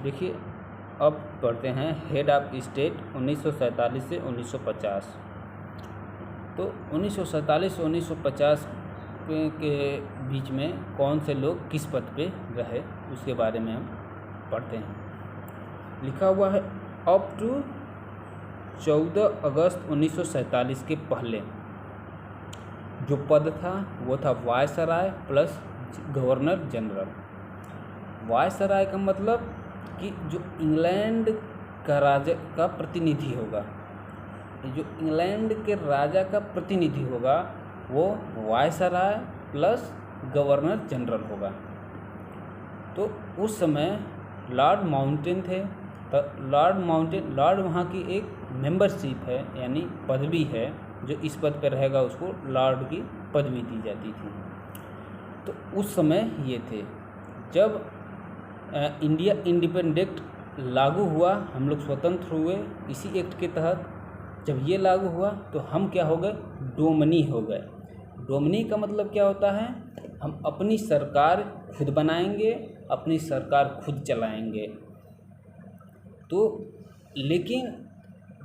देखिए, अब पढ़ते हैं हेड ऑफ स्टेट 1947 से 1950। तो 1947 से 1950 के बीच में कौन से लोग किस पद पे रहे उसके बारे में हम पढ़ते हैं। लिखा हुआ है अप टू 14 अगस्त 1947 के पहले जो पद था वो था viceroy plus governor general. Viceroy का मतलब कि जो इंग्लैंड का राजा का प्रतिनिधि होगा, जो इंग्लैंड के राजा का प्रतिनिधि होगा वो वायसराय प्लस गवर्नर जनरल होगा। तो उस समय लॉर्ड माउंटेन थे। तो लॉर्ड वहाँ की एक मेंबरशिप है, यानी पदवी है, जो इस पद पर रहेगा उसको लॉर्ड की पदवी दी जाती थी। तो उस समय ये थे जब इंडिया इंडिपेंडेंट लागू हुआ, हम लोग स्वतंत्र हुए इसी एक्ट के तहत। जब ये लागू हुआ तो हम क्या हो गए, डोमनी हो गए। डोमनी का मतलब क्या होता है, हम अपनी सरकार खुद बनाएंगे, अपनी सरकार खुद चलाएंगे। तो लेकिन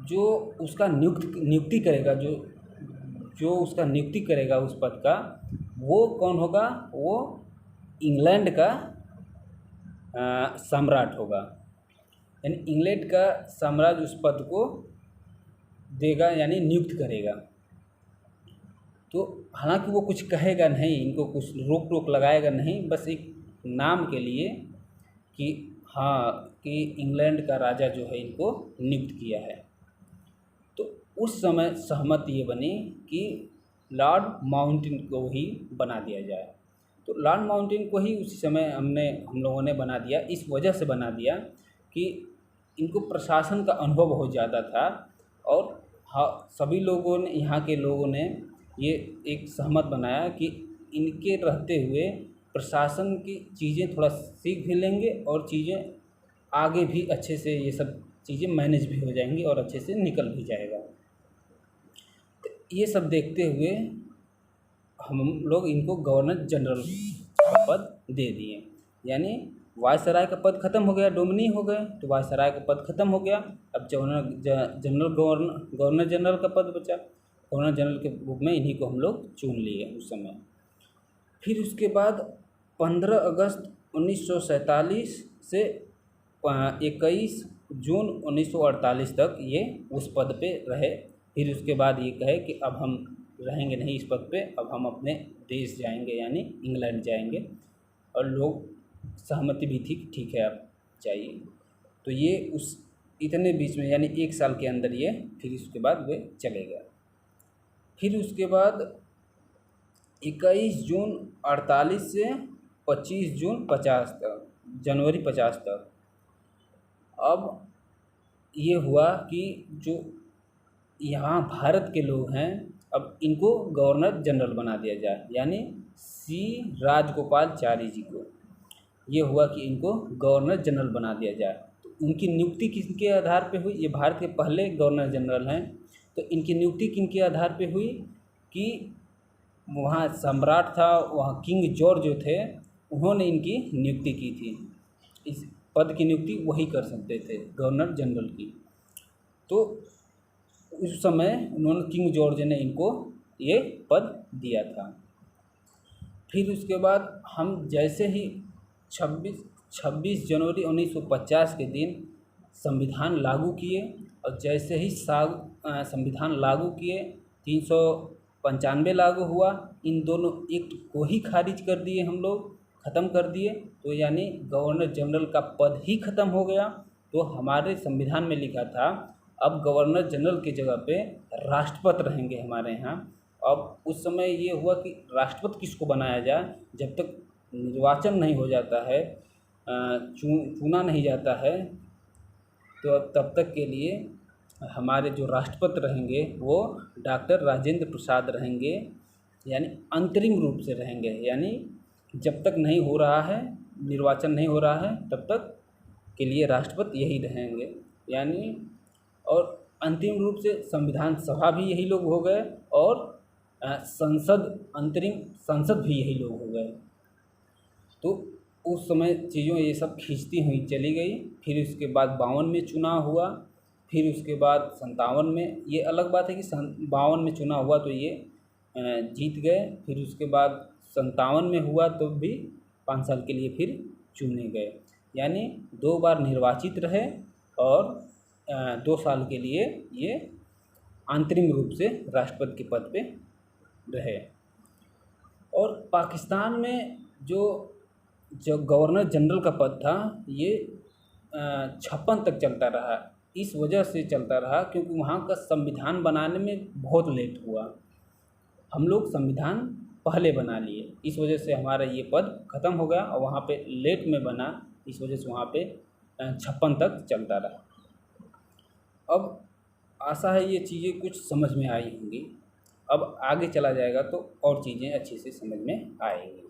जो उसका नियुक्ति करेगा, जो उसका नियुक्ति करेगा उस पद का, वो कौन होगा, वो इंग्लैंड का सम्राट होगा। यानी इंग्लैंड का साम्राज्य उस पद को देगा, यानी नियुक्त करेगा। तो हालांकि वो कुछ कहेगा नहीं, इनको कुछ रोक टोक लगाएगा नहीं, बस एक नाम के लिए कि हाँ कि इंग्लैंड का राजा जो है इनको नियुक्त किया है। तो उस समय सहमति ये बनी कि लॉर्ड माउंटेन को ही बना दिया जाए। तो लॉर्ड माउंटेन को ही उसी समय हम लोगों ने बना दिया। इस वजह से बना दिया कि इनको प्रशासन का अनुभव बहुत ज़्यादा था और हाँ, सभी लोगों ने, यहाँ के लोगों ने ये एक सहमत बनाया कि इनके रहते हुए प्रशासन की चीज़ें थोड़ा सीख भी लेंगे और चीज़ें आगे भी अच्छे से, ये सब चीज़ें मैनेज भी हो जाएंगी और अच्छे से निकल भी जाएगा। तो ये सब देखते हुए हम लोग इनको गवर्नर जनरल का पद दे दिए। यानी वायसराय का पद खत्म हो गया, डोमिनी हो गए, तो वायसराय का पद खत्म हो गया। अब गवर्नर जनरल का पद बचा। गवर्नर जनरल के रूप में इन्हीं को हम लोग चुन लिए उस समय। फिर उसके बाद 15 अगस्त 1947 से 21 जून 1948 तक ये उस पद पे रहे। फिर उसके बाद ये कहे कि अब हम रहेंगे नहीं इस पद पे, अब हम अपने देश जाएंगे, यानी इंग्लैंड जाएंगे। और लोग सहमति भी थी कि ठीक है अब जाइए। तो ये उस इतने बीच में, यानी 1 साल के अंदर ये, फिर उसके बाद वे चले गए। फिर उसके बाद 21 जून 48 से 25 जून 50 तक, जनवरी 50 तक, अब ये हुआ कि जो यहाँ भारत के लोग हैं, अब इनको गवर्नर जनरल बना दिया जाए, यानी सी राजगोपालाचारी जी को ये हुआ कि इनको गवर्नर जनरल बना दिया जाए। तो उनकी नियुक्ति किसके आधार पे हुई, ये भारत के पहले गवर्नर जनरल हैं। तो इनकी नियुक्ति किनके आधार पे हुई कि वहाँ सम्राट था, वहाँ किंग जॉर्ज जो थे, उन्होंने इनकी नियुक्ति की थी। इस पद की नियुक्ति वही कर सकते थे, गवर्नर जनरल की। तो उस समय उन्होंने, किंग जॉर्ज ने इनको ये पद दिया था। फिर उसके बाद हम जैसे ही 26 जनवरी 1950 के दिन संविधान लागू किए, और जैसे ही संविधान लागू किए 395 लागू हुआ, इन दोनों एक्ट को ही खारिज कर दिए, हम लोग ख़त्म कर दिए। तो यानी गवर्नर जनरल का पद ही ख़त्म हो गया। तो हमारे संविधान में लिखा था अब गवर्नर जनरल की जगह पे राष्ट्रपति रहेंगे हमारे यहाँ। अब उस समय ये हुआ कि राष्ट्रपति किसको बनाया जाए, जब तक निर्वाचन नहीं हो जाता है, चुना नहीं जाता है, तो तब तक के लिए हमारे जो राष्ट्रपति रहेंगे वो डॉक्टर राजेंद्र प्रसाद रहेंगे, यानी अंतरिम रूप से रहेंगे। यानी जब तक नहीं हो रहा है, निर्वाचन नहीं हो रहा है, तब तक के लिए राष्ट्रपति यही रहेंगे। यानी और अंतिम रूप से संविधान सभा भी यही लोग हो गए, और अंतरिम संसद भी यही लोग हो गए। तो उस समय चीज़ों ये सब खींचती हुई चली गई। फिर उसके बाद 52 में चुनाव हुआ, फिर उसके बाद 57 में, ये अलग बात है कि 52 में चुनाव हुआ तो ये जीत गए। फिर उसके बाद 57 में हुआ तो भी 5 साल के लिए फिर चुने गए, यानी 2 बार निर्वाचित रहे और 2 साल के लिए ये आंतरिक रूप से राष्ट्रपति के पद पे रहे। और पाकिस्तान में जो गवर्नर जनरल का पद था ये 56 तक चलता रहा। इस वजह से चलता रहा क्योंकि वहाँ का संविधान बनाने में बहुत लेट हुआ। हम लोग संविधान पहले बना लिए, इस वजह से हमारा ये पद ख़त्म हो गया और वहाँ पे लेट में बना, इस वजह से वहाँ पे 56 तक चलता रहा। अब आशा है ये चीज़ें कुछ समझ में आई होंगी। अब आगे चला जाएगा तो और चीज़ें अच्छे से समझ में आएंगी।